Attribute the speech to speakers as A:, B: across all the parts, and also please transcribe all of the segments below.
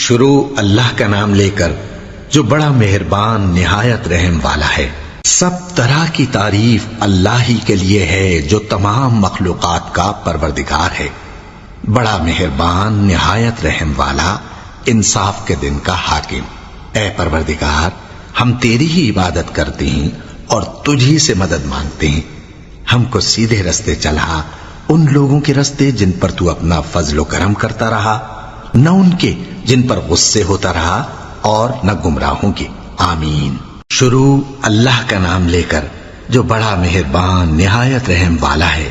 A: شروع اللہ کا نام لے کر جو بڑا مہربان نہایت رحم والا ہے۔ سب طرح کی تعریف اللہ ہی کے لیے ہے جو تمام مخلوقات کا پروردگار ہے، بڑا مہربان نہایت رحم والا، انصاف کے دن کا حاکم۔ اے پروردگار، ہم تیری ہی عبادت کرتے ہیں اور تجھی سے مدد مانگتے ہیں۔ ہم کو سیدھے رستے چلا، ان لوگوں کے رستے جن پر تو اپنا فضل و کرم کرتا رہا، نہ ان کے جن پر غصے ہوتا رہا، اور نہ گمراہوں کے۔ آمین۔ شروع اللہ کا نام لے کر جو بڑا مہربان نہایت رحم والا ہے۔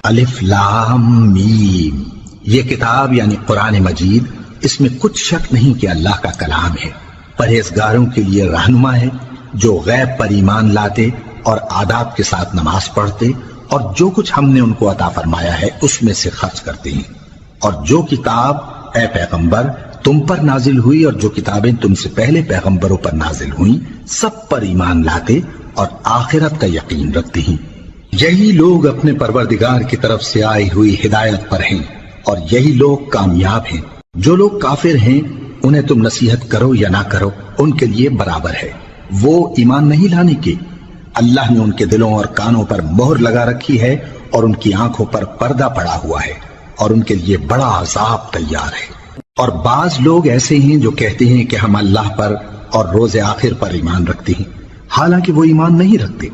A: الف لام میم۔ یہ کتاب یعنی قرآن مجید، اس میں کچھ شک نہیں کہ اللہ کا کلام ہے، پرہیزگاروں کے لیے رہنما ہے جو غیب پر ایمان لاتے اور آداب کے ساتھ نماز پڑھتے اور جو کچھ ہم نے ان کو عطا فرمایا ہے اس میں سے خرچ کرتے ہیں، اور جو کتاب اے پیغمبر تم پر نازل ہوئی اور جو کتابیں تم سے پہلے پیغمبروں پر نازل ہوئیں سب پر ایمان لاتے اور آخرت کا یقین رکھتے ہیں۔ یہی لوگ اپنے پروردگار کی طرف سے آئی ہوئی ہدایت پر ہیں اور یہی لوگ کامیاب ہیں۔ جو لوگ کافر ہیں انہیں تم نصیحت کرو یا نہ کرو ان کے لیے برابر ہے، وہ ایمان نہیں لانے کے۔ اللہ نے ان کے دلوں اور کانوں پر مہر لگا رکھی ہے اور ان کی آنکھوں پر پردہ پڑا ہوا ہے اور ان کے لیے بڑا عذاب تیار ہے۔ اور بعض لوگ ایسے ہیں جو کہتے ہیں کہ ہم اللہ پر اور روز آخر پر ایمان رکھتے ہیں، حالانکہ وہ ایمان نہیں رکھتے۔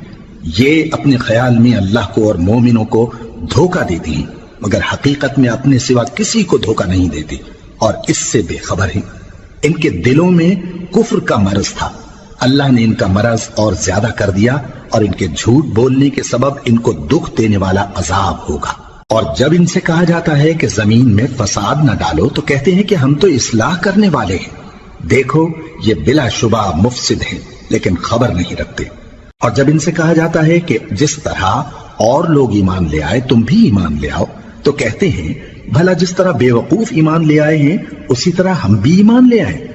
A: یہ اپنے خیال میں اللہ کو اور مومنوں کو دھوکہ دیتے ہیں، مگر حقیقت میں اپنے سوا کسی کو دھوکہ نہیں دیتے اور اس سے بے خبر ہیں۔ ان کے دلوں میں کفر کا مرض تھا، اللہ نے ان کا مرض اور زیادہ کر دیا اور ان کے جھوٹ بولنے کے سبب ان کو دکھ دینے والا عذاب ہوگا۔ اور جب ان سے کہا جاتا ہے کہ زمین میں فساد نہ ڈالو تو کہتے ہیں کہ ہم تو اصلاح کرنے والے ہیں، دیکھو یہ بلا شبہ مفسد ہیں لیکن خبر نہیں رکھتے۔ اور جب ان سے کہا جاتا ہے کہ جس طرح اور لوگ ایمان لے آئے تم بھی ایمان لے آؤ تو کہتے ہیں بھلا جس طرح بے وقوف ایمان لے آئے ہیں اسی طرح ہم بھی ایمان لے آئے۔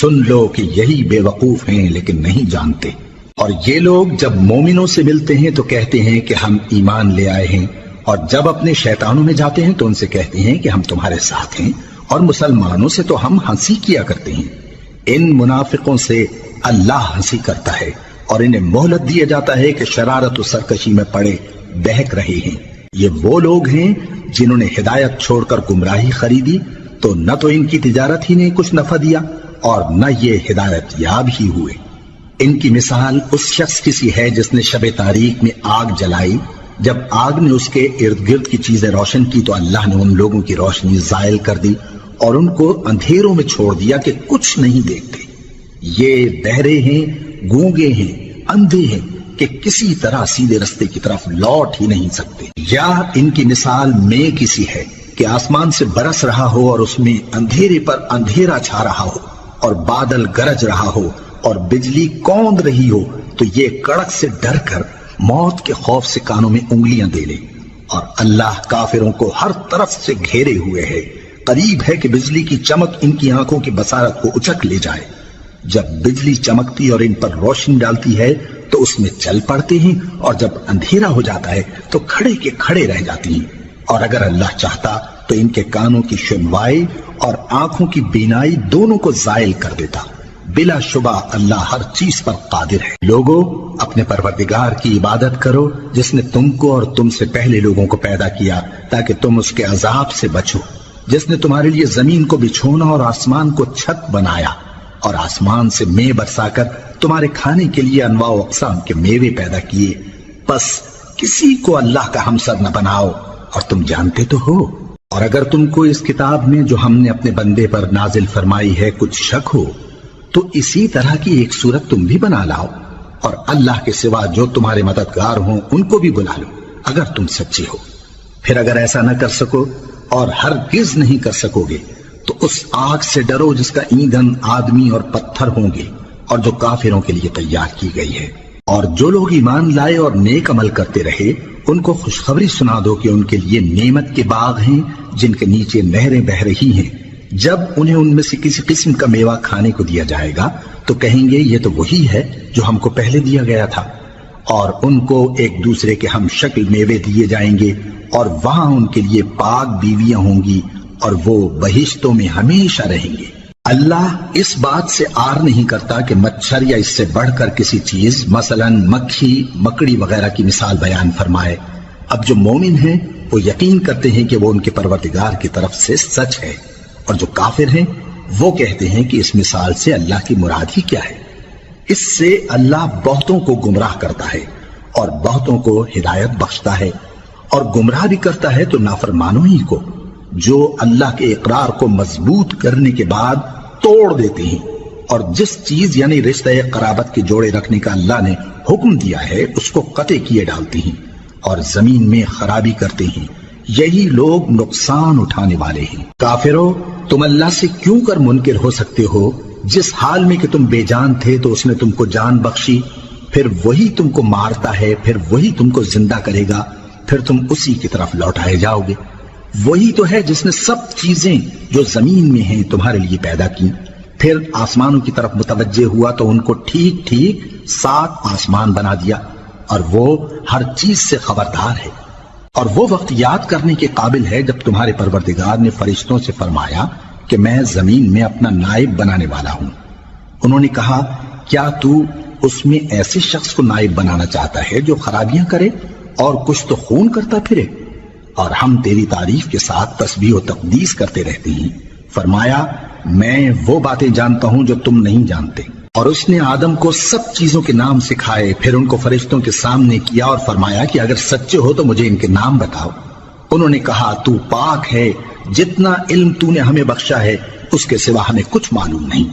A: سن لو کہ یہی بے وقوف ہیں لیکن نہیں جانتے۔ اور یہ لوگ جب مومنوں سے ملتے ہیں تو کہتے ہیں کہ ہم ایمان لے آئے ہیں، اور جب اپنے شیطانوں میں جاتے ہیں تو ان سے کہتے ہیں کہ ہم تمہارے ساتھ ہیں، اور مسلمانوں سے تو ہم ہنسی کیا کرتے ہیں۔ ان منافقوں سے اللہ ہنسی کرتا ہے اور انہیں مہلت دیا جاتا ہے کہ شرارت و سرکشی میں پڑے بہک رہے ہیں۔ یہ وہ لوگ ہیں جنہوں نے ہدایت چھوڑ کر گمراہی خریدی تو نہ تو ان کی تجارت ہی نے کچھ نفع دیا اور نہ یہ ہدایت یاب ہی ہوئے۔ ان کی مثال اس شخص کی سی ہے جس نے شب تاریک میں آگ جلائی، جب آگ نے اس کے ارد گرد کی چیزیں روشن کی تو اللہ نے ان لوگوں کی روشنی زائل کر دی اور ان کو اندھیروں میں چھوڑ دیا کہ کچھ نہیں دیکھتے۔ یہ بہرے ہیں، گونگے ہیں، اندھے ہیں کہ کسی طرح سیدھے رستے کی طرف لوٹ ہی نہیں سکتے۔ یا ان کی مثال میں کسی ہے کہ آسمان سے برس رہا ہو اور اس میں اندھیرے پر اندھیرا چھا رہا ہو اور بادل گرج رہا ہو اور بجلی کوند رہی ہو تو یہ کڑک سے ڈر کر موت کے خوف سے کانوں میں انگلیاں دے لے۔ اور اللہ کافروں کو ہر طرف سے گھیرے ہوئے ہے، قریب ہے کہ بجلی کی چمک ان کی آنکھوں کی بصارت کو اچک لے جائے۔ جب بجلی چمکتی اور ان پر روشنی ڈالتی ہے تو اس میں چل پڑتے ہیں، اور جب اندھیرا ہو جاتا ہے تو کھڑے کے کھڑے رہ جاتی ہیں۔ اور اگر اللہ چاہتا تو ان کے کانوں کی سنوائی اور آنکھوں کی بینائی دونوں کو زائل کر دیتا۔ بلا شبہ اللہ ہر چیز پر قادر ہے۔ لوگوں، اپنے پروردگار کی عبادت کرو جس نے تم کو اور تم سے پہلے لوگوں کو پیدا کیا تاکہ تم اس کے عذاب سے بچو، جس نے تمہارے لیے زمین کو بچھونا اور آسمان کو چھت بنایا اور آسمان سے مے برسا کر تمہارے کھانے کے لیے انواع و اقسام کے میوے پیدا کیے۔ بس کسی کو اللہ کا ہمسر نہ بناؤ، اور تم جانتے تو ہو۔ اور اگر تم کو اس کتاب میں جو ہم نے اپنے بندے پر نازل فرمائی ہے کچھ شک ہو تو اسی طرح کی ایک صورت تم بھی بنا لاؤ، اور اللہ کے سوا جو تمہارے مددگار ہوں ان کو بھی بلا لو اگر تم سچے ہو۔ پھر اگر ایسا نہ کر سکو اور ہرگز نہیں کر سکو گے تو اس آگ سے ڈرو جس کا ایندھن آدمی اور پتھر ہوں گے اور جو کافروں کے لیے تیار کی گئی ہے۔ اور جو لوگ ایمان لائے اور نیک عمل کرتے رہے ان کو خوشخبری سنا دو کہ ان کے لیے نعمت کے باغ ہیں جن کے نیچے نہریں بہ رہی ہیں۔ جب انہیں ان میں سے کسی قسم کا میوہ کھانے کو دیا جائے گا تو کہیں گے یہ تو وہی ہے جو ہم کو پہلے دیا گیا تھا، اور ان کو ایک دوسرے کے ہم شکل میوے دیے جائیں گے، اور وہاں ان کے لیے پاک بیویاں ہوں گی اور وہ بہشتوں میں ہمیشہ رہیں گے۔ اللہ اس بات سے آر نہیں کرتا کہ مچھر یا اس سے بڑھ کر کسی چیز مثلا مکھی مکڑی وغیرہ کی مثال بیان فرمائے۔ اب جو مومن ہیں وہ یقین کرتے ہیں کہ وہ ان کے پروردگار کی طرف سے سچ ہے، اور جو کافر ہیں وہ کہتے ہیں کہ اس مثال سے اللہ کی مراد ہی کیا ہے۔ اس سے اللہ بہتوں کو گمراہ کرتا ہے اور بہتوں کو ہدایت بخشتا ہے، اور گمراہ بھی کرتا ہے تو نافرمانوں ہی کو، جو اللہ کے اقرار کو مضبوط کرنے کے بعد توڑ دیتے ہیں، اور جس چیز یعنی رشتہ قرابت کے جوڑے رکھنے کا اللہ نے حکم دیا ہے اس کو قطع کیے ڈالتے ہیں اور زمین میں خرابی کرتے ہیں۔ یہی لوگ نقصان اٹھانے والے ہیں۔ کافرو، تم اللہ سے کیوں کر منکر ہو سکتے ہو؟ جس حال میں کہ تم بے جان تھے تو اس نے تم کو جان بخشی، پھر وہی تم کو مارتا ہے، پھر وہی تم کو زندہ کرے گا، پھر تم اسی کی طرف لوٹائے جاؤ گے۔ وہی تو ہے جس نے سب چیزیں جو زمین میں ہیں تمہارے لیے پیدا کی، پھر آسمانوں کی طرف متوجہ ہوا تو ان کو ٹھیک ٹھیک 7 آسمان بنا دیا، اور وہ ہر چیز سے خبردار ہے۔ اور وہ وقت یاد کرنے کے قابل ہے جب تمہارے پروردگار نے فرشتوں سے فرمایا کہ میں زمین میں اپنا نائب بنانے والا ہوں۔ انہوں نے کہا، کیا تو اس میں ایسے شخص کو نائب بنانا چاہتا ہے جو خرابیاں کرے اور کچھ تو خون کرتا پھرے؟ اور ہم تیری تعریف کے ساتھ تسبیح و تقدیس کرتے رہتے ہیں۔ فرمایا، میں وہ باتیں جانتا ہوں جو تم نہیں جانتے۔ اور اس نے آدم کو سب چیزوں کے نام سکھائے، پھر ان کو فرشتوں کے سامنے کیا اور فرمایا کہ اگر سچے ہو تو مجھے ان کے نام بتاؤ۔ انہوں نے کہا، تو پاک ہے، جتنا علم تو نے ہمیں بخشا ہے اس کے سوا ہمیں کچھ معلوم نہیں،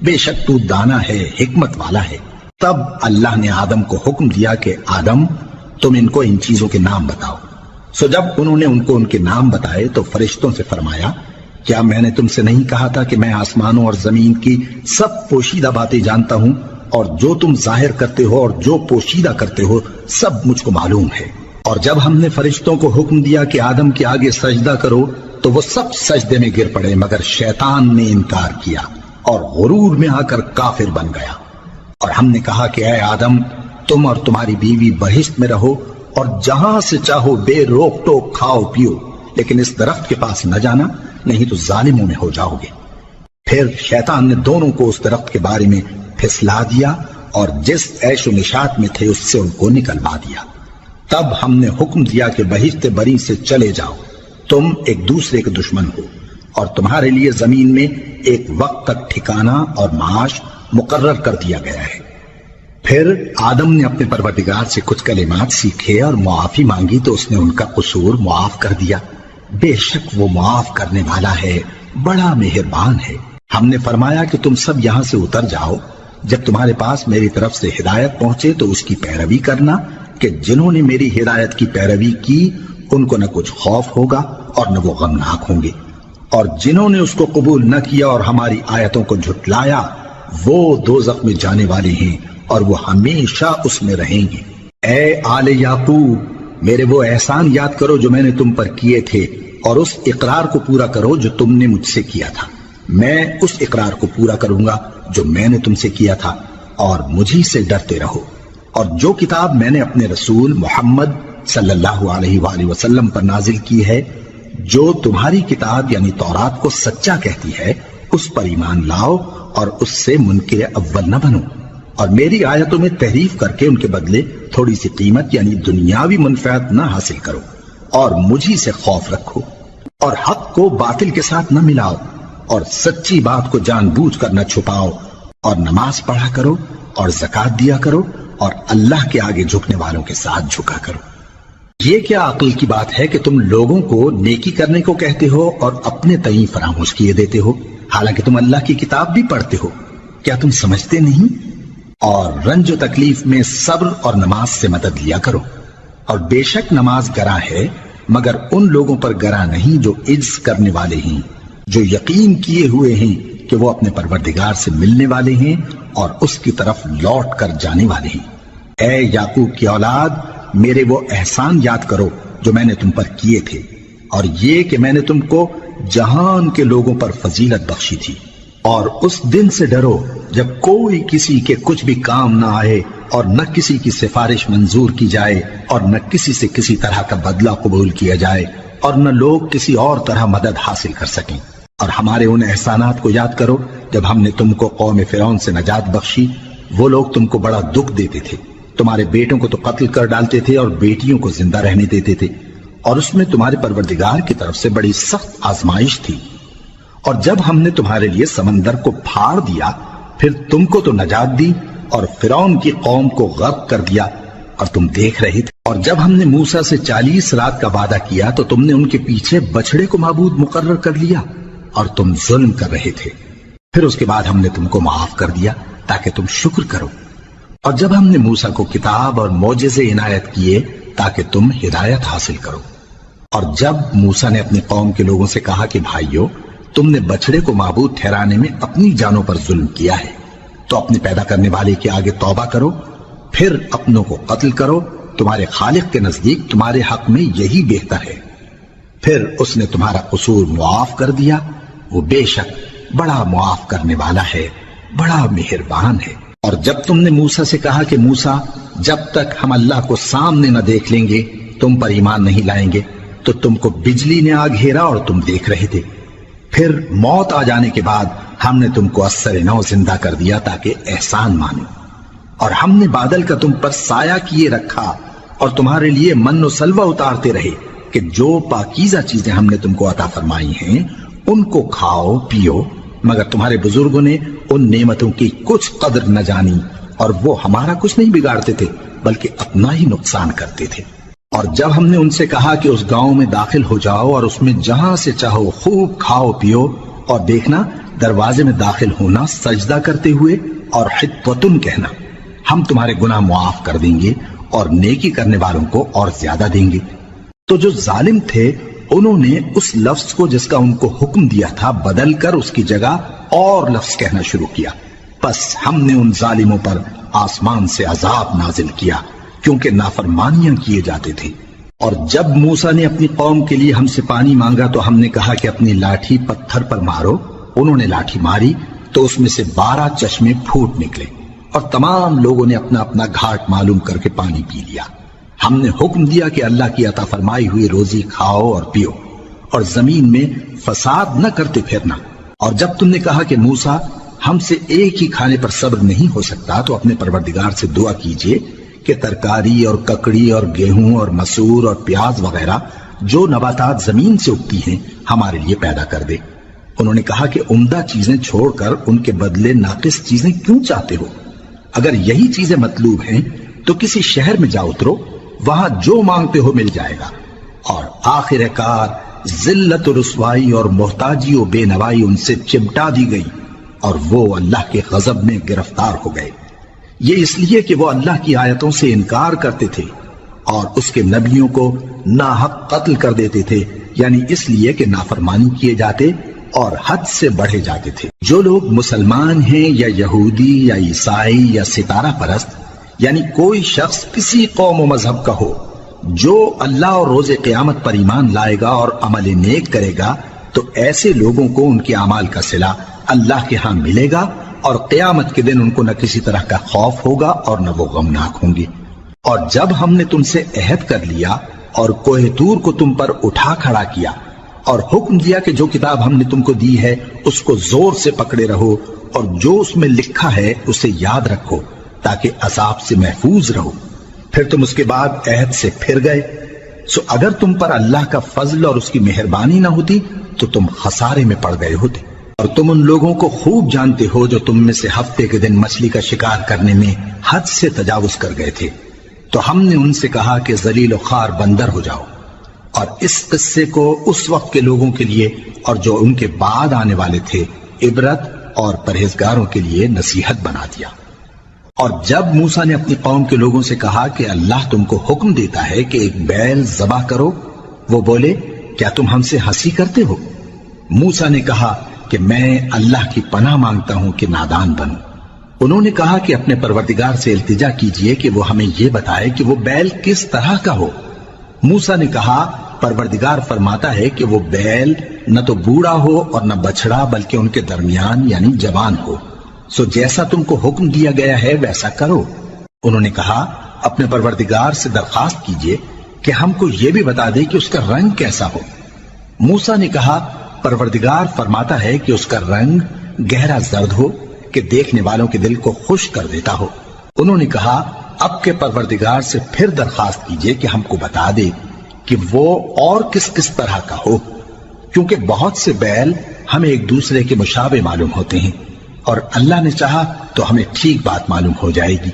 A: بے شک تو دانا ہے، حکمت والا ہے۔ تب اللہ نے آدم کو حکم دیا کہ آدم، تم ان کو ان چیزوں کے نام بتاؤ۔ سو جب انہوں نے ان کو ان کے نام بتائے تو فرشتوں سے فرمایا، کیا میں نے تم سے نہیں کہا تھا کہ میں آسمانوں اور زمین کی سب پوشیدہ باتیں جانتا ہوں، اور جو تم ظاہر کرتے ہو اور جو پوشیدہ کرتے ہو سب مجھ کو معلوم ہے۔ اور جب ہم نے فرشتوں کو حکم دیا کہ آدم کے آگے سجدہ کرو تو وہ سب سجدے میں گر پڑے، مگر شیطان نے انکار کیا اور غرور میں آ کر کافر بن گیا۔ اور ہم نے کہا کہ اے آدم، تم اور تمہاری بیوی بہشت میں رہو اور جہاں سے چاہو بے روک ٹوک کھاؤ پیو، لیکن اس درخت کے پاس نہ جانا، نہیں تو ظالموں میں ہو جاؤ گے۔ پھر شیطان نے دونوں کو اس درخت کے بارے میں پھسلا دیا اور جس عیش و نشاط میں تھے اس سے ان کو نکلوا دیا۔ تب ہم نے حکم دیا کہ بہشت بری سے چلے جاؤ، تم ایک دوسرے کے دشمن ہو، اور تمہارے لیے زمین میں ایک وقت تک ٹھکانہ اور معاش مقرر کر دیا گیا ہے۔ پھر آدم نے اپنے پروردگار سے کچھ کلمات سیکھے اور معافی مانگی تو اس نے ان کا قصور معاف کر دیا۔ بے شک وہ معاف کرنے والا ہے، بڑا مہربان ہے۔ ہم نے فرمایا کہ تم سب یہاں سے اتر جاؤ، جب تمہارے پاس میری طرف سے ہدایت پہنچے تو اس کی پیروی کرنا، کہ جنہوں نے میری ہدایت کی پیروی کی ان کو نہ کچھ خوف ہوگا اور نہ وہ غمناک ہوں گے، اور جنہوں نے اس کو قبول نہ کیا اور ہماری آیتوں کو جھٹلایا وہ دوزخ میں جانے والے ہیں اور وہ ہمیشہ اس میں رہیں گے۔ اے آل یعقوب، میرے وہ احسان یاد کرو جو میں نے تم پر کیے تھے، اور اس اقرار کو پورا کرو جو تم نے مجھ سے کیا تھا۔ میں اس اقرار کو پورا کروں گا جو میں نے تم سے کیا تھا، اور مجھی سے ڈرتے رہو۔ اور جو کتاب میں نے اپنے رسول محمد صلی اللہ علیہ وآلہ وسلم پر نازل کی ہے، جو تمہاری کتاب یعنی تورات کو سچا کہتی ہے، اس پر ایمان لاؤ اور اس سے منکر اول نہ بنو، اور میری آیتوں میں تحریف کر کے ان کے بدلے تھوڑی سی قیمت یعنی دنیاوی منفعت نہ حاصل کرو، اور مجھی سے خوف رکھو، اور حق کو باطل کے ساتھ نہ ملاؤ، اور سچی بات کو جان بوجھ کر نہ چھپاؤ، اور نماز پڑھا کرو اور زکوٰۃ دیا کرو، اور اللہ کے آگے جھکنے والوں کے ساتھ جھکا کرو۔ یہ کیا عقل کی بات ہے کہ تم لوگوں کو نیکی کرنے کو کہتے ہو اور اپنے تئیں فراموش کیے دیتے ہو، حالانکہ تم اللہ کی کتاب بھی پڑھتے ہو؟ کیا تم سمجھتے نہیں؟ اور رنج و تکلیف میں صبر اور نماز سے مدد لیا کرو، اور بے شک نماز گراں ہے، مگر ان لوگوں پر گراں نہیں جو عجز کرنے والے ہیں، جو یقین کیے ہوئے ہیں کہ وہ اپنے پروردگار سے ملنے والے ہیں اور اس کی طرف لوٹ کر جانے والے ہیں۔ اے یعقوب کی اولاد، میرے وہ احسان یاد کرو جو میں نے تم پر کیے تھے، اور یہ کہ میں نے تم کو جہان کے لوگوں پر فضیلت بخشی تھی۔ اور اس دن سے ڈرو جب کوئی کسی کے کچھ بھی کام نہ آئے، اور نہ کسی کی سفارش منظور کی جائے، اور نہ کسی سے کسی طرح کا بدلہ قبول کیا جائے، اور نہ لوگ کسی اور طرح مدد حاصل کر سکیں۔ اور ہمارے ان احسانات کو یاد کرو جب ہم نے تم کو قوم فرعون سے نجات بخشی۔ وہ لوگ تم کو بڑا دکھ دیتے تھے، تمہارے بیٹوں کو تو قتل کر ڈالتے تھے اور بیٹیوں کو زندہ رہنے دیتے تھے، اور اس میں تمہارے پروردگار کی طرف سے بڑی سخت آزمائش تھی۔ اور جب ہم نے تمہارے لیے سمندر کو پھاڑ دیا، پھر تم کو تو نجات دی اور فرعون کی قوم کو غرق کر دیا، اور تم دیکھ رہے تھے۔ اور جب ہم نے موسیٰ سے 40 رات کا وعدہ کیا تو تم نے ان کے پیچھے بچڑے کو معبود مقرر کر لیا اور تم ظلم کر رہے تھے۔ پھر اس کے بعد ہم نے تم کو معاف کر دیا تاکہ تم شکر کرو۔ اور جب ہم نے موسیٰ کو کتاب اور معجزے عنایت کیے تاکہ تم ہدایت حاصل کرو۔ اور جب موسیٰ نے اپنی قوم کے لوگوں سے کہا کہ بھائیو، تم نے بچڑے کو معبود ٹھہرانے میں اپنی جانوں پر ظلم کیا ہے، تو اپنے پیدا کرنے والے کے آگے توبہ کرو، پھر اپنوں کو قتل کرو، تمہارے خالق کے نزدیک تمہارے حق میں یہی بہتر ہے۔ پھر اس نے تمہارا قصور معاف کر دیا، وہ بے شک بڑا معاف کرنے والا ہے، بڑا مہربان ہے۔ اور جب تم نے موسیٰ سے کہا کہ موسیٰ، جب تک ہم اللہ کو سامنے نہ دیکھ لیں گے تم پر ایمان نہیں لائیں گے، تو تم کو بجلی نے آ گھیرا اور تم دیکھ رہے تھے۔ پھر موت آ جانے کے بعد ہم نے تم کو اثر نو زندہ کر دیا تاکہ احسان مانو۔ اور ہم نے بادل کا تم پر سایہ کیے رکھا اور تمہارے لیے من و سلوہ اتارتے رہے کہ جو پاکیزہ چیزیں ہم نے تم کو عطا فرمائی ہیں ان کو کھاؤ پیو، مگر تمہارے بزرگوں نے ان نعمتوں کی کچھ قدر نہ جانی، اور وہ ہمارا کچھ نہیں بگاڑتے تھے بلکہ اپنا ہی نقصان کرتے تھے۔ اور جب ہم نے ان سے کہا کہ اس گاؤں میں داخل ہو جاؤ اور اس میں جہاں سے چاہو خوب کھاؤ پیو، اور دیکھنا دروازے میں داخل ہونا سجدہ کرتے ہوئے اور حطوتن کہنا، ہم تمہارے گناہ معاف کر دیں گے اور نیکی کرنے والوں کو اور زیادہ دیں گے۔ تو جو ظالم تھے انہوں نے اس لفظ کو جس کا ان کو حکم دیا تھا بدل کر اس کی جگہ اور لفظ کہنا شروع کیا، پس ہم نے ان ظالموں پر آسمان سے عذاب نازل کیا کیونکہ نافرمانیاں کیے جاتے تھے۔ اور جب موسیٰ نے اپنی قوم کے لیے ہم سے پانی مانگا تو ہم نے کہا کہ اپنی لاٹھی پتھر پر مارو۔ انہوں نے لاٹھی ماری تو اس میں سے 12 چشمے پھوٹ نکلے، اور تمام لوگوں نے اپنا اپنا گھاٹ معلوم کر کے پانی پی لیا۔ ہم نے حکم دیا کہ اللہ کی عطا فرمائی ہوئی روزی کھاؤ اور پیو، اور زمین میں فساد نہ کرتے پھرنا۔ اور جب تم نے کہا کہ موسیٰ، ہم سے ایک ہی کھانے پر صبر نہیں ہو سکتا، تو اپنے پروردگار سے دعا کیجئے کہ ترکاری اور ککڑی اور گیہوں اور مسور اور پیاز وغیرہ جو نباتات زمین سے اگتی ہیں ہمارے لیے پیدا کر دے۔ انہوں نے کہا کہ عمدہ چیزیں چھوڑ کر ان کے بدلے ناقص چیزیں کیوں چاہتے ہو؟ اگر یہی چیزیں مطلوب ہیں تو کسی شہر میں جا اترو، وہاں جو مانگتے ہو مل جائے گا۔ اور آخر کار ذلت و رسوائی اور محتاجی و بے نوائی ان سے چمٹا دی گئی، اور وہ اللہ کے غضب میں گرفتار ہو گئے۔ یہ اس لیے کہ وہ اللہ کی آیتوں سے انکار کرتے تھے اور اس کے نبیوں کو ناحق قتل کر دیتے تھے، یعنی اس لیے کہ نافرمانی کیے جاتے اور حد سے بڑھے جاتے تھے۔ جو لوگ مسلمان ہیں یا یہودی یا عیسائی یا ستارہ پرست، یعنی کوئی شخص کسی قوم و مذہب کا ہو، جو اللہ اور روز قیامت پر ایمان لائے گا اور عمل نیک کرے گا، تو ایسے لوگوں کو ان کے اعمال کا صلہ اللہ کے ہاں ملے گا، اور قیامت کے دن ان کو نہ کسی طرح کا خوف ہوگا اور نہ وہ غمناک ہوں گے۔ اور جب ہم نے تم سے عہد کر لیا اور کوہ طور کو تم پر اٹھا کھڑا کیا اور حکم دیا کہ جو کتاب ہم نے تم کو دی ہے اس کو زور سے پکڑے رہو، اور جو اس میں لکھا ہے اسے یاد رکھو تاکہ عذاب سے محفوظ رہو، پھر تم اس کے بعد عہد سے پھر گئے، سو اگر تم پر اللہ کا فضل اور اس کی مہربانی نہ ہوتی تو تم خسارے میں پڑ گئے ہوتے۔ اور تم ان لوگوں کو خوب جانتے ہو جو تم میں سے ہفتے کے دن مچھلی کا شکار کرنے میں حد سے تجاوز کر گئے تھے، تو ہم نے ان سے کہا کہ ذلیل و خوار بندر ہو جاؤ، اور اس قصے کو اس وقت کے لوگوں کے لیے اور جو ان کے بعد آنے والے تھے عبرت اور پرہیزگاروں کے لیے نصیحت بنا دیا۔ اور جب موسیٰ نے اپنی قوم کے لوگوں سے کہا کہ اللہ تم کو حکم دیتا ہے کہ ایک بیل ذبح کرو، وہ بولے کیا تم ہم سے ہنسی کرتے ہو؟ موسیٰ نے کہا کہ میں اللہ کی پناہ مانگتا ہوں کہ نادان بنوں۔ انہوں نے کہا کہ اپنے پروردگار سے التجا کیجئے کہ وہ ہمیں یہ بتائے کہ وہ بیل کس طرح کا ہو۔ موسیٰ نے کہا پروردگار فرماتا ہے کہ وہ بیل نہ تو بوڑھا ہو اور نہ بچڑا بلکہ ان کے درمیان یعنی جوان ہو، سو جیسا تم کو حکم دیا گیا ہے ویسا کرو۔ انہوں نے کہا اپنے پروردگار سے درخواست کیجئے کہ ہم کو یہ بھی بتا دے کہ اس کا رنگ کیسا ہو۔ موسیٰ نے کہا پروردگار فرماتا ہے کہ اس کا رنگ گہرا زرد ہو کہ دیکھنے والوں کے دل کو خوش کر دیتا ہو۔ انہوں نے کہا اب کے پروردگار سے پھر درخواست کیجئے کہ ہم کو بتا دے کہ وہ اور کس کس طرح کا ہو، کیونکہ بہت سے بیل ہمیں ایک دوسرے کے مشابہ معلوم ہوتے ہیں، اور اللہ نے چاہا تو ہمیں ٹھیک بات معلوم ہو جائے گی۔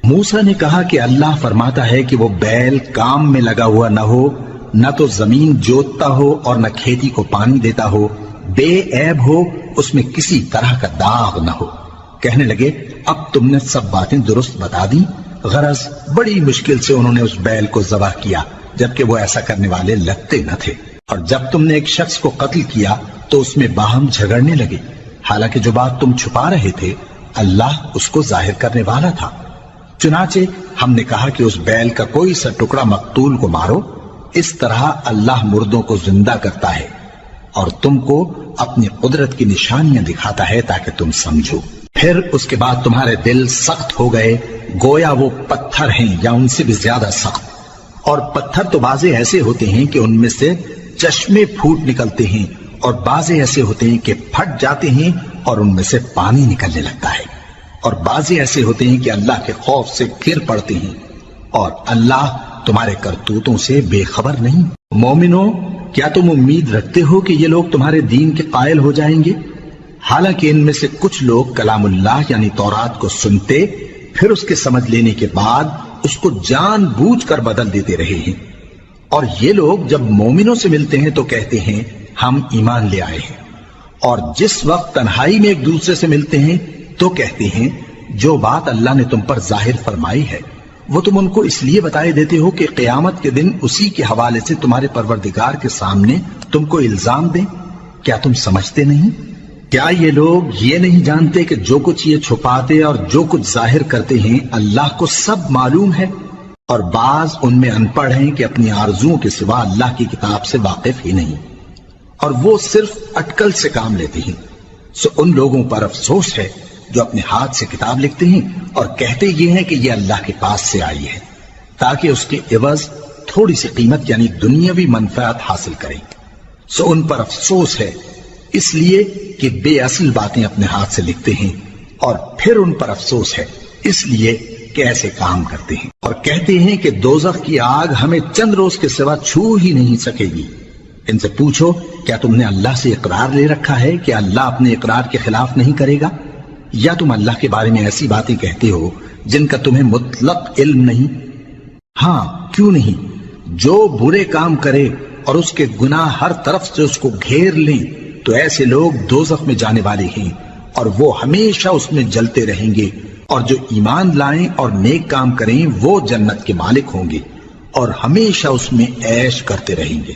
A: موسیٰ نے کہا کہ اللہ فرماتا ہے کہ وہ بیل کام میں لگا ہوا نہ ہو، نہ تو زمین جوتتا ہو اور نہ کھیتی کو پانی دیتا ہو، بے عیب ہو، اس میں کسی طرح کا داغ نہ ہو۔ کہنے لگے اب تم نے سب باتیں درست بتا دی۔ غرض بڑی مشکل سے انہوں نے اس بیل کو ذبح کیا، جبکہ وہ ایسا کرنے والے لگتے نہ تھے۔ اور جب تم نے ایک شخص کو قتل کیا تو اس میں باہم جھگڑنے لگے، حالانکہ جو بات تم چھپا رہے تھے اللہ اس کو ظاہر کرنے والا تھا۔ چنانچہ ہم نے کہا کہ اس بیل کا کوئی سا ٹکڑا مقتول کو مارو، اس طرح اللہ مردوں کو زندہ کرتا ہے اور تم کو اپنی قدرت کی نشانیاں دکھاتا ہے تاکہ تم سمجھو۔ پھر اس کے بعد تمہارے دل سخت ہو گئے، گویا وہ پتھر ہیں یا ان سے بھی زیادہ سخت۔ اور پتھر تو بعضے ایسے ہوتے ہیں کہ ان میں سے چشمے پھوٹ نکلتے ہیں، اور بعضے ایسے ہوتے ہیں کہ پھٹ جاتے ہیں اور ان میں سے پانی نکلنے لگتا ہے، اور بعضے ایسے ہوتے ہیں کہ اللہ کے خوف سے گر پڑتے ہیں، اور اللہ تمہارے کرتوتوں سے بے خبر نہیں۔ مومنو، کیا تم امید رکھتے ہو کہ یہ لوگ تمہارے دین کے قائل ہو جائیں گے؟ حالانکہ ان میں سے کچھ لوگ کلام اللہ یعنی تورات کو سنتے، پھر اس کے سمجھ لینے کے بعد اس کو جان بوجھ کر بدل دیتے رہے ہیں، اور یہ لوگ جب مومنوں سے ملتے ہیں تو کہتے ہیں ہم ایمان لے آئے ہیں، اور جس وقت تنہائی میں ایک دوسرے سے ملتے ہیں تو کہتے ہیں جو بات اللہ نے تم پر ظاہر فرمائی ہے وہ تم ان کو اس لیے بتائے دیتے ہو کہ قیامت کے دن اسی کے حوالے سے تمہارے پروردگار کے سامنے تم کو الزام دیں۔ کیا تم سمجھتے نہیں؟ کیا یہ لوگ یہ نہیں جانتے کہ جو کچھ یہ چھپاتے اور جو کچھ ظاہر کرتے ہیں اللہ کو سب معلوم ہے؟ اور بعض ان میں ان پڑھ ہیں کہ اپنی آرزوؤں کے سوا اللہ کی کتاب سے واقف ہی نہیں، اور وہ صرف اٹکل سے کام لیتے ہیں۔ سو ان لوگوں پر افسوس ہے جو اپنے ہاتھ سے کتاب لکھتے ہیں اور کہتے یہ ہیں کہ یہ اللہ کے پاس سے آئی ہے، تاکہ اس کے عوض تھوڑی سی قیمت یعنی دنیاوی منفعت حاصل کریں۔ سو ان پر افسوس ہے اس لیے کہ بے اصل باتیں اپنے ہاتھ سے لکھتے ہیں، اور پھر ان پر افسوس ہے اس لیے کہ ایسے کام کرتے ہیں، اور کہتے ہیں کہ دوزخ کی آگ ہمیں چند روز کے سوا چھو ہی نہیں سکے گی۔ ان سے پوچھو کیا تم نے اللہ سے اقرار لے رکھا ہے کہ اللہ اپنے اقرار کے خلاف نہیں کرے گا؟ یا تم اللہ کے بارے میں ایسی باتیں کہتے ہو جن کا تمہیں مطلق علم نہیں؟ ہاں کیوں نہیں، جو برے کام کرے اور اس کے گناہ ہر طرف سے اس کو گھیر لیں تو ایسے لوگ دوزخ میں جانے والے ہیں، اور وہ ہمیشہ اس میں جلتے رہیں گے، اور جو ایمان لائیں اور نیک کام کریں وہ جنت کے مالک ہوں گے اور ہمیشہ اس میں عیش کرتے رہیں گے۔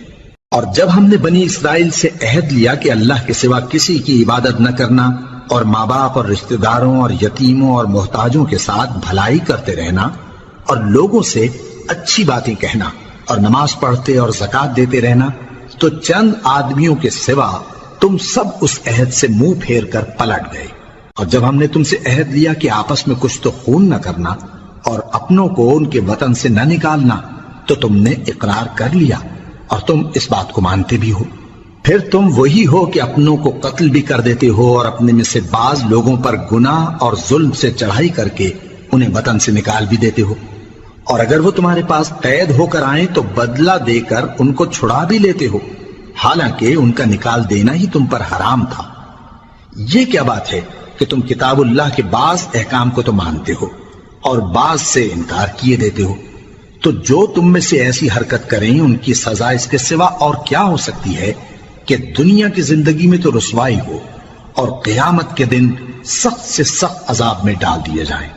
A: اور جب ہم نے بنی اسرائیل سے عہد لیا کہ اللہ کے سوا کسی کی عبادت نہ کرنا، اور ماں باپ اور رشتہ داروں اور یتیموں اور محتاجوں کے ساتھ بھلائی کرتے رہنا، اور لوگوں سے اچھی باتیں کہنا، اور نماز پڑھتے اور زکوٰۃ دیتے رہنا، تو چند آدمیوں کے سوا تم سب اس عہد سے منہ پھیر کر پلٹ گئے۔ اور جب ہم نے تم سے عہد لیا کہ آپس میں کچھ تو خون نہ کرنا اور اپنوں کو ان کے وطن سے نہ نکالنا، تو تم نے اقرار کر لیا اور تم اس بات کو مانتے بھی ہو۔ پھر تم وہی ہو کہ اپنوں کو قتل بھی کر دیتے ہو اور اپنے میں سے بعض لوگوں پر گناہ اور ظلم سے چڑھائی کر کے انہیں وطن سے نکال بھی دیتے ہو، اور اگر وہ تمہارے پاس قید ہو کر آئیں تو بدلہ دے کر ان کو چھڑا بھی لیتے ہو، حالانکہ ان کا نکال دینا ہی تم پر حرام تھا۔ یہ کیا بات ہے کہ تم کتاب اللہ کے بعض احکام کو تو مانتے ہو اور بعض سے انکار کیے دیتے ہو؟ تو جو تم میں سے ایسی حرکت کریں ان کی سزا اس کے سوا اور کیا ہو سکتی ہے کہ دنیا کی زندگی میں تو رسوائی ہو اور قیامت کے دن سخت سے سخت عذاب میں ڈال دیے جائیں۔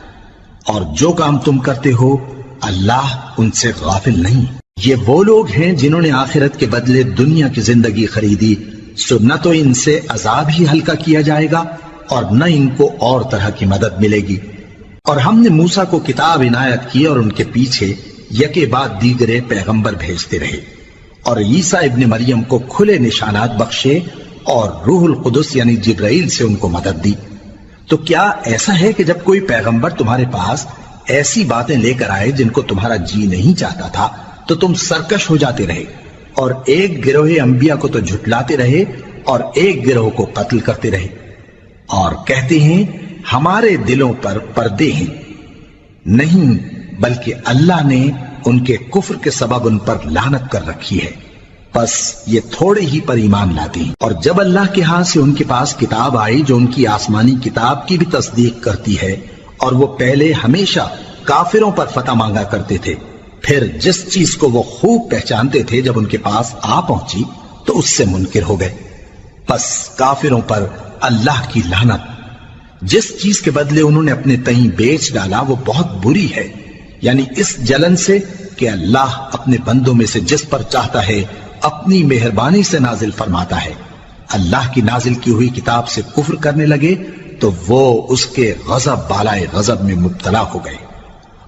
A: اور جو کام تم کرتے ہو اللہ ان سے غافل نہیں۔ یہ وہ لوگ ہیں جنہوں نے آخرت کے بدلے دنیا کی زندگی خریدی، سو نہ تو ان سے عذاب ہی ہلکا کیا جائے گا اور نہ ان کو اور طرح کی مدد ملے گی۔ اور ہم نے موسیٰ کو کتاب عنایت کی اور ان کے پیچھے یکے بعد دیگرے پیغمبر بھیجتے رہے، اور عیسیٰ ابن مریم کو کھلے نشانات بخشے اور روح القدس یعنی جبرائیل سے ان کو مدد دی۔ تو کیا ایسا ہے کہ جب کوئی پیغمبر تمہارے پاس ایسی باتیں لے کر آئے جن کو تمہارا جی نہیں چاہتا تھا تو تم سرکش ہو جاتے رہے، اور ایک گروہ انبیاء کو تو جھٹلاتے رہے اور ایک گروہ کو قتل کرتے رہے، اور کہتے ہیں ہمارے دلوں پر پردے ہیں، نہیں بلکہ اللہ نے ان کے کفر کے سبب ان پر لعنت کر رکھی ہے، بس یہ تھوڑے ہی پر ایمان لاتے ہیں۔ اور جب اللہ کے ہاں سے ان کے پاس کتاب آئی جو ان کی آسمانی کتاب کی بھی تصدیق کرتی ہے، اور وہ پہلے ہمیشہ کافروں پر فتح مانگا کرتے تھے، پھر جس چیز کو وہ خوب پہچانتے تھے جب ان کے پاس آ پہنچی تو اس سے منکر ہو گئے، بس کافروں پر اللہ کی لعنت۔ جس چیز کے بدلے انہوں نے اپنے تئیں بیچ ڈالا وہ بہت بری ہے، یعنی اس جلن سے کہ اللہ اپنے بندوں میں سے جس پر چاہتا ہے اپنی مہربانی سے نازل فرماتا ہے۔ اللہ کی نازل کی ہوئی کتاب سے کفر کرنے لگے تو وہ اس کے غضب بالائے غضب میں مبتلا ہو گئے،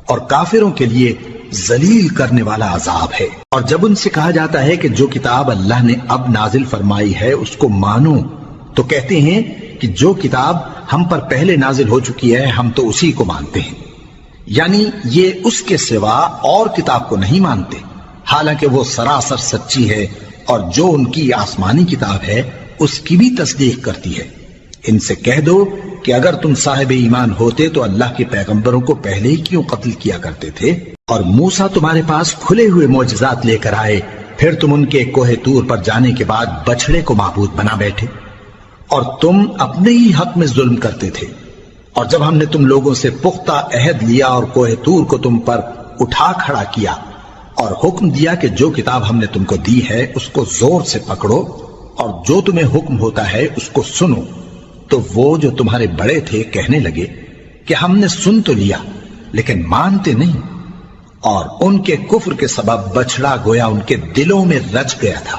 A: اور کافروں کے لیے ذلیل کرنے والا عذاب ہے۔ اور جب ان سے کہا جاتا ہے کہ جو کتاب اللہ نے اب نازل فرمائی ہے اس کو مانو، تو کہتے ہیں کہ جو کتاب ہم پر پہلے نازل ہو چکی ہے ہم تو اسی کو مانتے ہیں، یعنی یہ اس کے سوا اور کتاب کو نہیں مانتے، حالانکہ وہ سراسر سچی ہے، اور جو ان کی آسمانی کتاب ہے اس کی بھی تصدیق کرتی ہے۔ ان سے کہہ دو کہ اگر تم صاحب ایمان ہوتے تو اللہ کے پیغمبروں کو پہلے ہی کیوں قتل کیا کرتے تھے؟ اور موسیٰ تمہارے پاس کھلے ہوئے معجزات لے کر آئے، پھر تم ان کے کوہ طور پر جانے کے بعد بچڑے کو معبود بنا بیٹھے، اور تم اپنے ہی حق میں ظلم کرتے تھے۔ اور جب ہم نے تم لوگوں سے پختہ عہد لیا اور کوہ طور کو تم پر اٹھا کھڑا کیا، اور حکم دیا کہ جو کتاب ہم نے تم کو دی ہے اس کو زور سے پکڑو، اور جو تمہیں حکم ہوتا ہے اس کو سنو، تو وہ جو تمہارے بڑے تھے کہنے لگے کہ ہم نے سن تو لیا لیکن مانتے نہیں، اور ان کے کفر کے سبب بچڑا گویا ان کے دلوں میں رچ گیا تھا۔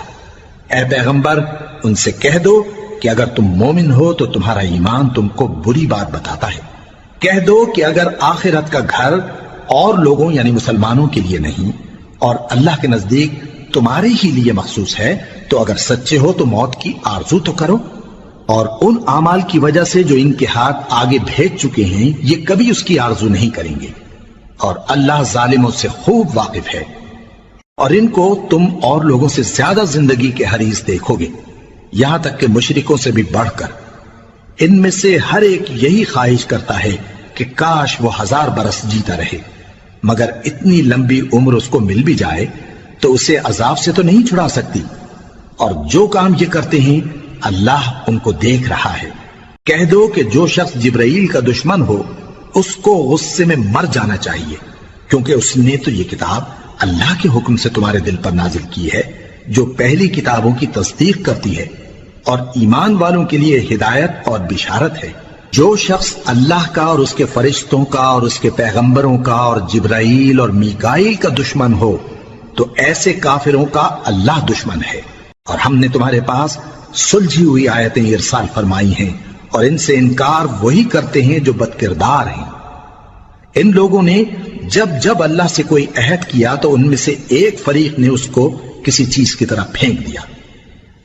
A: اے پیغمبر ان سے کہہ دو کہ اگر تم مومن ہو تو تمہارا ایمان تم کو بری بات بتاتا ہے۔ کہہ دو کہ اگر آخرت کا گھر اور لوگوں یعنی مسلمانوں کے لیے نہیں اور اللہ کے نزدیک تمہارے ہی لیے مخصوص ہے تو اگر سچے ہو تو موت کی آرزو تو کرو، اور ان اعمال کی وجہ سے جو ان کے ہاتھ آگے بھیج چکے ہیں یہ کبھی اس کی آرزو نہیں کریں گے، اور اللہ ظالموں سے خوب واقف ہے۔ اور ان کو تم اور لوگوں سے زیادہ زندگی کے حریص دیکھو گے، یہاں تک کہ مشرکوں سے بھی بڑھ کر۔ ان میں سے ہر ایک یہی خواہش کرتا ہے کہ کاش وہ 1000 برس جیتا رہے، مگر اتنی لمبی عمر اس کو مل بھی جائے تو اسے عذاب سے تو نہیں چھڑا سکتی، اور جو کام یہ کرتے ہیں اللہ ان کو دیکھ رہا ہے۔ کہہ دو کہ جو شخص جبرائیل کا دشمن ہو اس کو غصے میں مر جانا چاہیے، کیونکہ اس نے تو یہ کتاب اللہ کے حکم سے تمہارے دل پر نازل کی ہے جو پہلی کتابوں کی تصدیق کرتی ہے، اور ایمان والوں کے لیے ہدایت اور بشارت ہے۔ جو شخص اللہ کا اور اس کے فرشتوں کا اور اس کے پیغمبروں کا اور جبرائیل اور میکائیل کا دشمن ہو تو ایسے کافروں کا اللہ دشمن ہے۔ اور ہم نے تمہارے پاس سلجھی ہوئی آیتیں ارسال فرمائی ہیں، اور ان سے انکار وہی کرتے ہیں جو بد کردار ہیں۔ ان لوگوں نے جب اللہ سے کوئی عہد کیا تو ان میں سے ایک فریق نے اس کو کسی چیز کی طرح پھینک دیا۔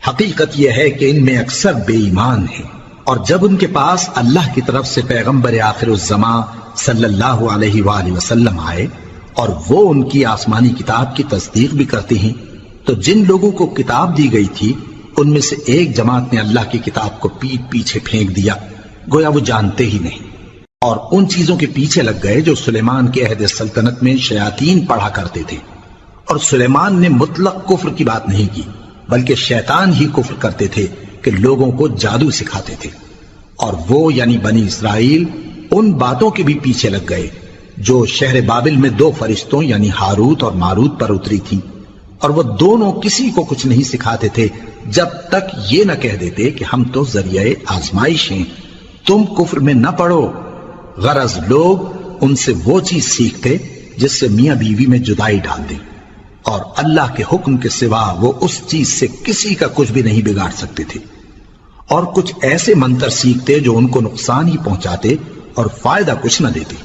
A: حقیقت یہ ہے کہ ان میں اکثر بے ایمان ہیں، اور جب ان کے پاس اللہ کی طرف سے پیغمبر آخر الزمان صلی اللہ علیہ وآلہ وسلم آئے اور وہ ان کی آسمانی کتاب کی تصدیق بھی کرتے ہیں، تو جن لوگوں کو کتاب دی گئی تھی ان میں سے ایک جماعت نے اللہ کی کتاب کو پیٹ پیچھے پھینک دیا، گویا وہ جانتے ہی نہیں، اور ان چیزوں کے پیچھے لگ گئے جو سلیمان کے عہد سلطنت میں شیاطین پڑھا کرتے تھے۔ اور سلیمان نے مطلق کفر کی بات نہیں کی، بلکہ شیطان ہی کفر کرتے تھے کہ لوگوں کو جادو سکھاتے تھے، اور وہ یعنی بنی اسرائیل ان باتوں کے بھی پیچھے لگ گئے جو شہر بابل میں 2 فرشتوں یعنی ہاروت اور ماروت پر اتری تھی، اور وہ دونوں کسی کو کچھ نہیں سکھاتے تھے جب تک یہ نہ کہہ دیتے کہ ہم تو ذریعہ آزمائش ہیں، تم کفر میں نہ پڑو۔ غرض لوگ ان سے وہ چیز سیکھتے جس سے میاں بیوی میں جدائی ڈال دیں، اور اللہ کے حکم کے سوا وہ اس چیز سے کسی کا کچھ بھی نہیں بگاڑ سکتے تھے، اور کچھ ایسے منتر سیکھتے جو ان کو نقصان ہی پہنچاتے اور فائدہ کچھ نہ دیتے۔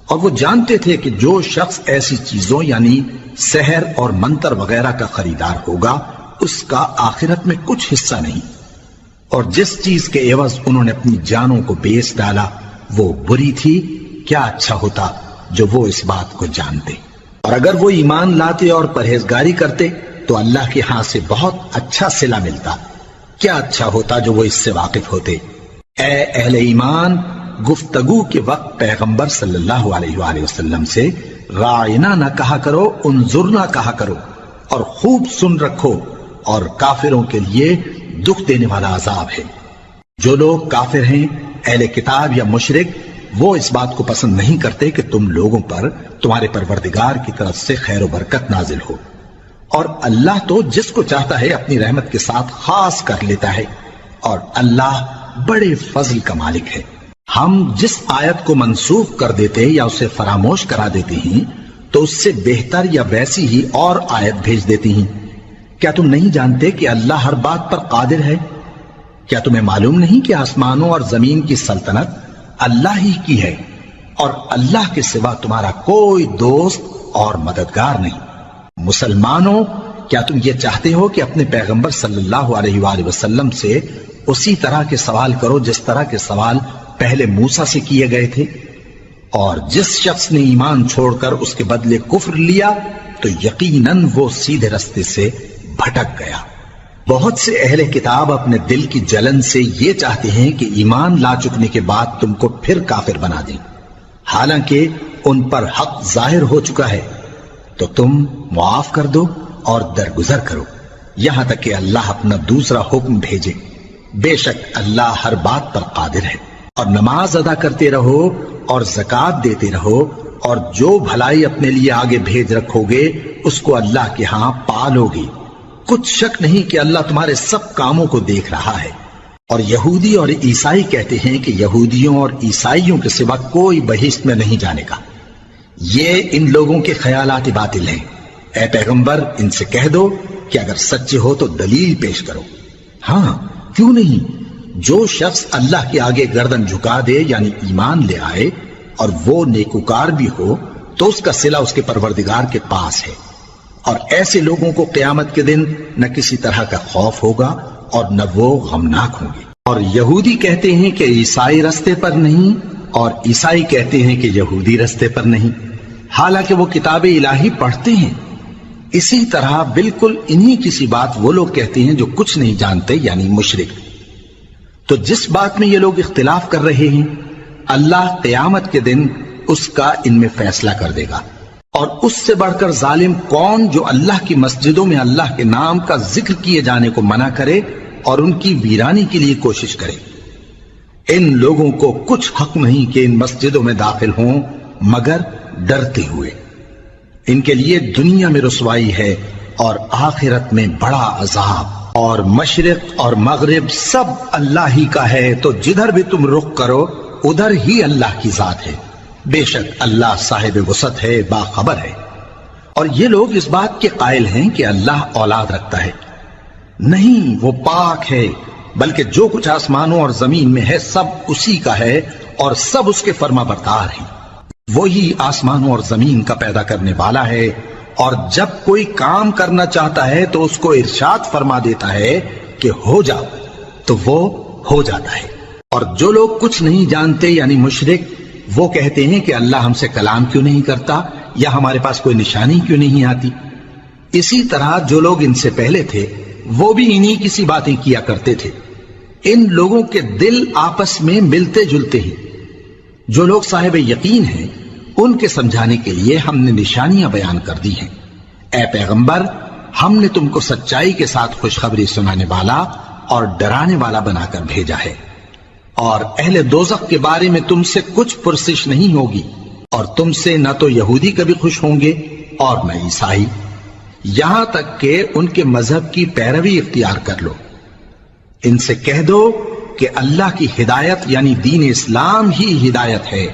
A: اور وہ جانتے تھے کہ جو شخص ایسی چیزوں یعنی سحر اور منتر وغیرہ کا خریدار ہوگا اس کا آخرت میں کچھ حصہ نہیں، اور جس چیز کے عوض انہوں نے اپنی جانوں کو بیچ ڈالا وہ بری تھی، کیا اچھا ہوتا جو وہ اس بات کو جانتے۔ اور اگر وہ ایمان لاتے اور پرہیزگاری کرتے تو اللہ کے ہاں سے بہت اچھا صلہ ملتا، کیا اچھا ہوتا جو وہ اس سے واقف ہوتے۔ اے اہل ایمان، گفتگو کے وقت پیغمبر صلی اللہ علیہ وآلہ وسلم سے رائنا نہ کہا کرو، انظرنا کہا کرو، اور خوب سن رکھو، اور کافروں کے لیے دکھ دینے والا عذاب ہے۔ جو لوگ کافر ہیں، اہل کتاب یا مشرک، وہ اس بات کو پسند نہیں کرتے کہ تم لوگوں پر تمہارے پروردگار کی طرف سے خیر و برکت نازل ہو، اور اللہ تو جس کو چاہتا ہے اپنی رحمت کے ساتھ خاص کر لیتا ہے، اور اللہ بڑے فضل کا مالک ہے۔ ہم جس آیت کو منسوخ کر دیتے یا اسے فراموش کرا دیتے ہیں تو اس سے بہتر یا ویسی ہی اور آیت بھیج دیتی ہیں۔ کیا تم نہیں جانتے کہ اللہ ہر بات پر قادر ہے؟ کیا تمہیں معلوم نہیں کہ آسمانوں اور زمین کی سلطنت اللہ ہی کی ہے، اور اللہ کے سوا تمہارا کوئی دوست اور مددگار نہیں؟ مسلمانوں، کیا تم یہ چاہتے ہو کہ اپنے پیغمبر صلی اللہ علیہ وآلہ وسلم سے اسی طرح کے سوال کرو جس طرح کے سوال پہلے موسیٰ سے کیے گئے تھے؟ اور جس شخص نے ایمان چھوڑ کر اس کے بدلے کفر لیا تو یقیناً وہ سیدھے رستے سے بھٹک گیا۔ بہت سے اہل کتاب اپنے دل کی جلن سے یہ چاہتے ہیں کہ ایمان لا چکنے کے بعد تم کو پھر کافر بنا دیں، حالانکہ ان پر حق ظاہر ہو چکا ہے۔ تو تم معاف کر دو اور درگزر کرو یہاں تک کہ اللہ اپنا دوسرا حکم بھیجے۔ بے شک اللہ ہر بات پر قادر ہے۔ اور نماز ادا کرتے رہو اور زکوٰۃ دیتے رہو، اور جو بھلائی اپنے لیے آگے بھیج رکھو گے اس کو اللہ کے ہاں پالو گے۔ کچھ شک نہیں کہ اللہ تمہارے سب کاموں کو دیکھ رہا ہے۔ اور یہودی اور عیسائی کہتے ہیں کہ یہودیوں اور عیسائیوں کے سوا کوئی بہشت میں نہیں جانے کا۔ یہ ان لوگوں کے خیالات باطل ہیں۔ اے پیغمبر، ان سے کہہ دو کہ اگر سچے ہو تو دلیل پیش کرو۔ ہاں، کیوں نہیں؟ جو شخص اللہ کے آگے گردن جھکا دے، یعنی ایمان لے آئے، اور وہ نیکوکار بھی ہو، تو اس کا صلہ اس کے پروردگار کے پاس ہے۔ اور ایسے لوگوں کو قیامت کے دن نہ کسی طرح کا خوف ہوگا اور نہ وہ غمناک ہوں گے۔ اور یہودی کہتے ہیں کہ عیسائی رستے پر نہیں، اور عیسائی کہتے ہیں کہ یہودی رستے پر نہیں، حالانکہ وہ کتاب الہی پڑھتے ہیں۔ اسی طرح بالکل انہی کسی بات وہ لوگ کہتے ہیں جو کچھ نہیں جانتے، یعنی مشرک۔ تو جس بات میں یہ لوگ اختلاف کر رہے ہیں، اللہ قیامت کے دن اس کا ان میں فیصلہ کر دے گا۔ اور اس سے بڑھ کر ظالم کون جو اللہ کی مسجدوں میں اللہ کے نام کا ذکر کیے جانے کو منع کرے اور ان کی ویرانی کے لیے کوشش کرے۔ ان لوگوں کو کچھ حق نہیں کہ ان مسجدوں میں داخل ہوں مگر ڈرتے ہوئے۔ ان کے لیے دنیا میں رسوائی ہے اور آخرت میں بڑا عذاب۔ اور مشرق اور مغرب سب اللہ ہی کا ہے، تو جدھر بھی تم رخ کرو ادھر ہی اللہ کی ذات ہے۔ بے شک اللہ صاحب وسعت ہے، باخبر ہے۔ اور یہ لوگ اس بات کے قائل ہیں کہ اللہ اولاد رکھتا ہے۔ نہیں، وہ پاک ہے، بلکہ جو کچھ آسمانوں اور زمین میں ہے سب اسی کا ہے، اور سب اس کے فرما بردار ہیں۔ وہی آسمانوں اور زمین کا پیدا کرنے والا ہے، اور جب کوئی کام کرنا چاہتا ہے تو اس کو ارشاد فرما دیتا ہے کہ ہو جاؤ، تو وہ ہو جاتا ہے۔ اور جو لوگ کچھ نہیں جانتے، یعنی مشرک، وہ کہتے ہیں کہ اللہ ہم سے کلام کیوں نہیں کرتا، یا ہمارے پاس کوئی نشانی کیوں نہیں آتی۔ اسی طرح جو لوگ ان سے پہلے تھے وہ بھی انہی کسی باتیں کیا کرتے تھے۔ ان لوگوں کے دل آپس میں ملتے جلتے ہیں۔ جو لوگ صاحب یقین ہیں ان کے سمجھانے کے لیے ہم نے نشانیاں بیان کر دی ہیں۔ اے پیغمبر، ہم نے تم کو سچائی کے ساتھ خوشخبری سنانے والا اور ڈرانے والا بنا کر بھیجا ہے۔ اور اہل دوزخ کے بارے میں تم سے کچھ پرسش نہیں ہوگی، اور تم سے نہ تو یہودی کبھی خوش ہوں گے اور نہ عیسائی، یہاں تک کہ ان کے مذہب کی پیروی اختیار کر لو۔ ان سے کہہ دو کہ اللہ کی ہدایت یعنی دین اسلام ہی ہدایت ہے۔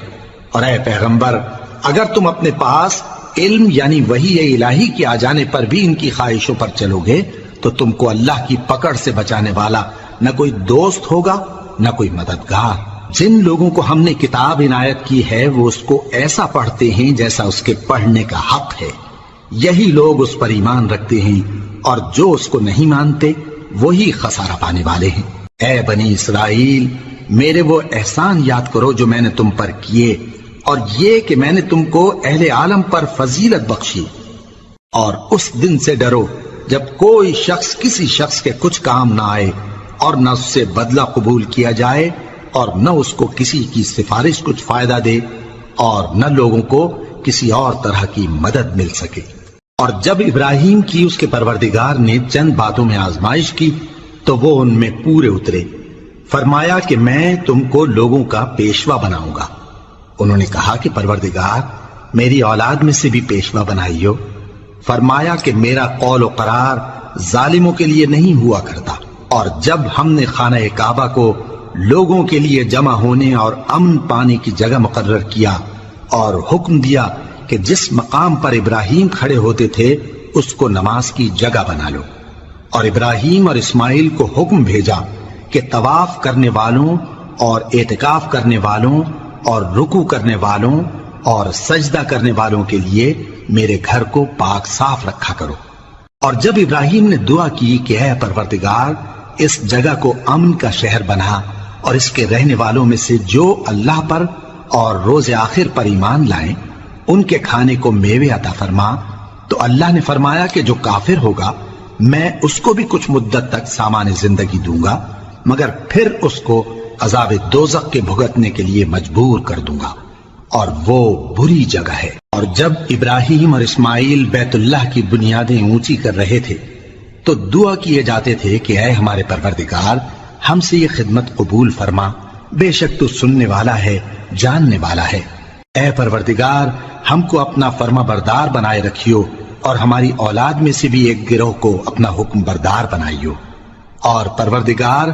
A: اور اے پیغمبر، اگر تم اپنے پاس علم یعنی وحی الہی کے آ جانے پر بھی ان کی خواہشوں پر چلو گے تو تم کو اللہ کی پکڑ سے بچانے والا نہ کوئی دوست ہوگا نہ کوئی مددگار۔ جن لوگوں کو ہم نے کتاب عنایت کی ہے وہ اس کو ایسا پڑھتے ہیں جیسا اس کے پڑھنے کا حق ہے، یہی لوگ اس پر ایمان رکھتے ہیں، اور جو اس کو نہیں مانتے وہی خسارہ پانے والے ہیں۔ اے بنی اسرائیل، میرے وہ احسان یاد کرو جو میں نے تم پر کیے، اور یہ کہ میں نے تم کو اہل عالم پر فضیلت بخشی۔ اور اس دن سے ڈرو جب کوئی شخص کسی شخص کے کچھ کام نہ آئے، اور نہ اس سے بدلہ قبول کیا جائے اور نہ اس کو کسی کی سفارش کچھ فائدہ دے اور نہ لوگوں کو کسی اور طرح کی مدد مل سکے۔ اور جب ابراہیم کی اس کے پروردگار نے چند باتوں میں آزمائش کی تو وہ ان میں پورے اترے۔ فرمایا کہ میں تم کو لوگوں کا پیشوا بناؤں گا۔ انہوں نے کہا کہ پروردگار میری اولاد میں سے بھی پیشوا بنائیو۔ فرمایا کہ میرا قول و قرار ظالموں کے لیے نہیں ہوا کرتا۔ اور جب ہم نے خانہ کعبہ کو لوگوں کے لیے جمع ہونے اور امن پانے کی جگہ مقرر کیا اور حکم دیا کہ جس مقام پر ابراہیم کھڑے ہوتے تھے اس کو نماز کی جگہ بنا لو، اور ابراہیم اور اسماعیل کو حکم بھیجا کہ طواف کرنے والوں اور اعتکاف کرنے والوں اور رکوع کرنے والوں اور سجدہ کرنے والوں کے لیے میرے گھر کو پاک صاف رکھا کرو۔ اور جب ابراہیم نے دعا کی کہ اے پروردگار اس جگہ کو امن کا شہر بنا اور اس کے رہنے والوں میں سے جو اللہ پر اور روز آخر پر ایمان لائیں ان کے کھانے کو میوے عطا فرما، تو اللہ نے فرمایا کہ جو کافر ہوگا میں اس کو بھی کچھ مدت تک سامان زندگی دوں گا، مگر پھر اس کو عذاب دوزخ کے بھگتنے کے لیے مجبور کر دوں گا، اور وہ بری جگہ ہے۔ اور جب ابراہیم اور اسماعیل بیت اللہ کی بنیادیں اونچی کر رہے تھے تو دعا کیے جاتے تھے کہ اے ہمارے پروردگار ہم سے یہ خدمت قبول فرما، بے شک تو سننے والا ہے، جاننے والا ہے۔ اے پروردگار ہم کو اپنا فرما بردار بنائے رکھیو اور ہماری اولاد میں سے بھی ایک گروہ کو اپنا حکم بردار بنائیو، اور پروردگار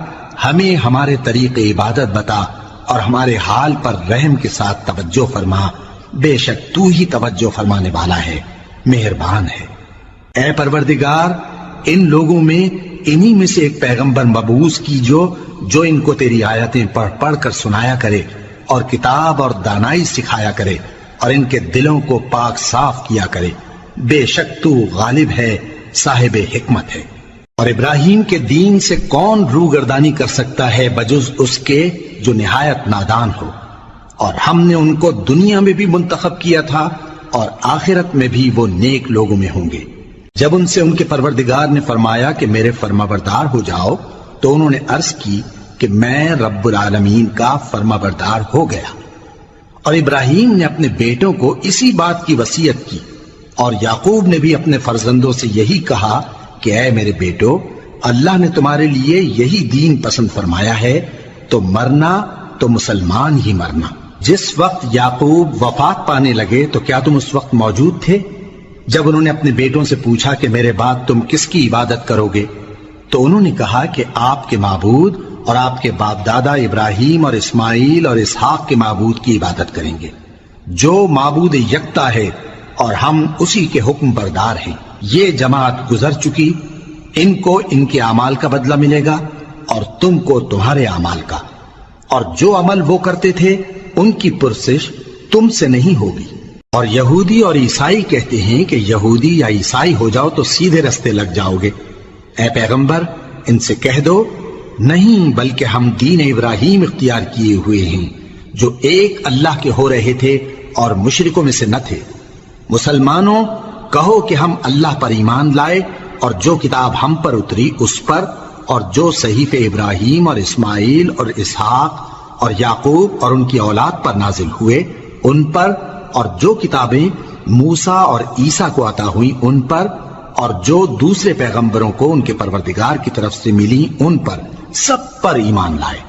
A: ہمیں ہمارے طریق عبادت بتا اور ہمارے حال پر رحم کے ساتھ توجہ فرما، بے شک تو ہی توجہ فرمانے والا ہے، مہربان ہے۔ اے پروردگار ان لوگوں میں انہی میں سے ایک پیغمبر مبعوث کی جو ان کو تیری آیتیں پڑھ پڑھ کر سنایا کرے اور کتاب اور دانائی سکھایا کرے اور ان کے دلوں کو پاک صاف کیا کرے، بے شک تو غالب ہے، صاحب حکمت ہے۔ اور ابراہیم کے دین سے کون روگردانی کر سکتا ہے بجز اس کے جو نہایت نادان ہو، اور ہم نے ان کو دنیا میں بھی منتخب کیا تھا اور آخرت میں بھی وہ نیک لوگوں میں ہوں گے۔ جب ان سے ان کے پروردگار نے فرمایا کہ میرے فرما بردار ہو جاؤ تو انہوں نے عرض کی کہ میں رب العالمین کا فرما بردار ہو گیا۔ اور ابراہیم نے اپنے بیٹوں کو اسی بات کی وصیت کی، اور یعقوب نے بھی اپنے فرزندوں سے یہی کہا کہ اے میرے بیٹو، اللہ نے تمہارے لیے یہی دین پسند فرمایا ہے، تو مرنا تو مسلمان ہی مرنا۔ جس وقت یعقوب وفات پانے لگے تو کیا تم اس وقت موجود تھے جب انہوں نے اپنے بیٹوں سے پوچھا کہ میرے بعد تم کس کی عبادت کرو گے؟ تو انہوں نے کہا کہ آپ کے معبود اور آپ کے باپ دادا ابراہیم اور اسماعیل اور اسحاق کے معبود کی عبادت کریں گے، جو معبود یکتا ہے اور ہم اسی کے حکم بردار ہیں۔ یہ جماعت گزر چکی، ان کو ان کے اعمال کا بدلہ ملے گا اور تم کو تمہارے اعمال کا، اور جو عمل وہ کرتے تھے ان کی پرسش تم سے نہیں ہوگی۔ اور یہودی اور عیسائی کہتے ہیں کہ یہودی یا عیسائی ہو جاؤ تو سیدھے رستے لگ جاؤ گے۔ اے پیغمبر ان سے کہہ دو نہیں، بلکہ ہم دین ابراہیم اختیار کیے ہوئے ہیں جو ایک اللہ کے ہو رہے تھے اور مشرکوں میں سے نہ تھے۔ مسلمانوں کہو کہ ہم اللہ پر ایمان لائے اور جو کتاب ہم پر اتری اس پر، اور جو صحیفے ابراہیم اور اسماعیل اور اسحاق اور یعقوب اور ان کی اولاد پر نازل ہوئے ان پر، اور جو کتابیں موسیٰ اور عیسیٰ کو عطا ہوئی ان پر، اور جو دوسرے پیغمبروں کو ان کے پروردگار کی طرف سے ملی ان پر، سب پر ایمان لائے۔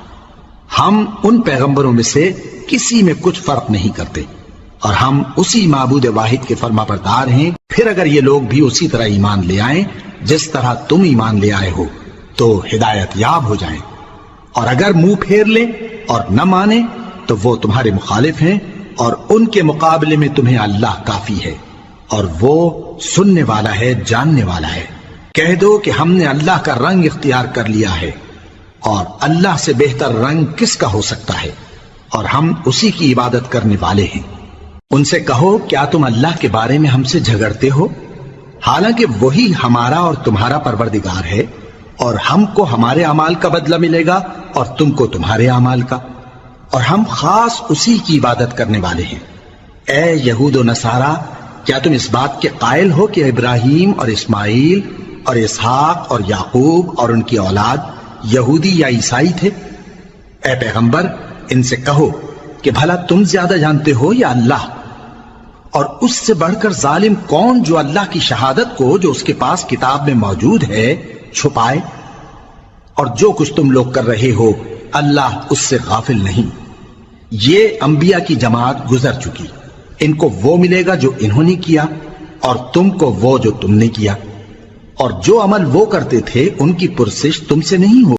A: ہم ان پیغمبروں میں سے کسی میں کچھ فرق نہیں کرتے، اور ہم اسی معبود واحد کے فرما بردار ہیں۔ پھر اگر یہ لوگ بھی اسی طرح ایمان لے آئیں جس طرح تم ایمان لے آئے ہو تو ہدایت یاب ہو جائیں، اور اگر منہ پھیر لیں اور نہ مانیں تو وہ تمہارے مخالف ہیں، اور ان کے مقابلے میں تمہیں اللہ کافی ہے، اور وہ سننے والا ہے، جاننے والا ہے۔ کہہ دو کہ ہم نے اللہ کا رنگ اختیار کر لیا ہے، اور اللہ سے بہتر رنگ کس کا ہو سکتا ہے، اور ہم اسی کی عبادت کرنے والے ہیں۔ ان سے کہو کیا تم اللہ کے بارے میں ہم سے جھگڑتے ہو، حالانکہ وہی ہمارا اور تمہارا پروردگار ہے، اور ہم کو ہمارے اعمال کا بدلہ ملے گا اور تم کو تمہارے اعمال کا، اور ہم خاص اسی کی عبادت کرنے والے ہیں۔ اے یہود و نصارا، کیا تم اس بات کے قائل ہو کہ ابراہیم اور اسماعیل اور اسحاق اور یعقوب اور ان کی اولاد یہودی یا عیسائی تھے؟ اے پیغمبر ان سے کہو کہ بھلا تم زیادہ جانتے ہو یا اللہ؟ اور اس سے بڑھ کر ظالم کون جو اللہ کی شہادت کو جو اس کے پاس کتاب میں موجود ہے چھپائے؟ اور جو کچھ تم لوگ کر رہے ہو اللہ اس سے غافل نہیں۔ یہ انبیاء کی جماعت گزر چکی، ان کو وہ ملے گا جو انہوں نے کیا اور تم کو وہ جو تم نے کیا، اور جو عمل وہ کرتے تھے ان کی پرسش تم سے نہیں ہو